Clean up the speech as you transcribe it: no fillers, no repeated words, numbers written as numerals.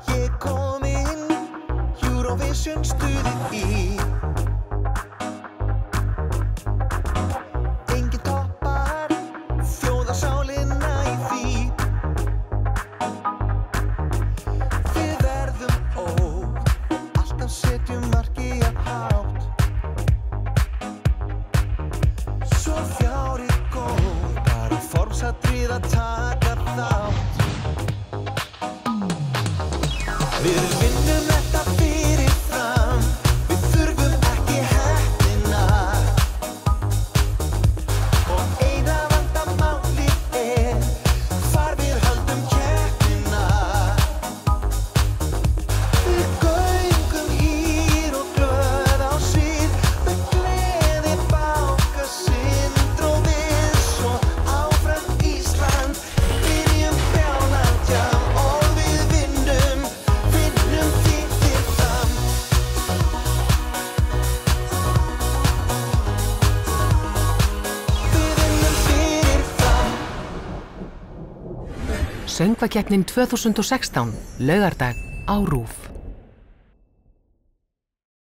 Ég kom inn, Eurovision stuðið í. Enginn toppar þjóðarsálina í því. Við verðum óð, alltaf setjum markið jafn hátt. Svo fjárið góð, bara formsatrið að taka þátt. Við vinnum þetta fyrir fram, við þurfum ekki heppnina. Og eina vandamálið hvar við höldum keppnina. Við göngum hýr og glöð á svið, með gleði báka syndr og við. Svo áfram Ísland, byrjum brjálað jam og við vinnum fyrir fram. Við vinnum fyrir fram. Söngvakeppnin 2016, laugardag á RÚV.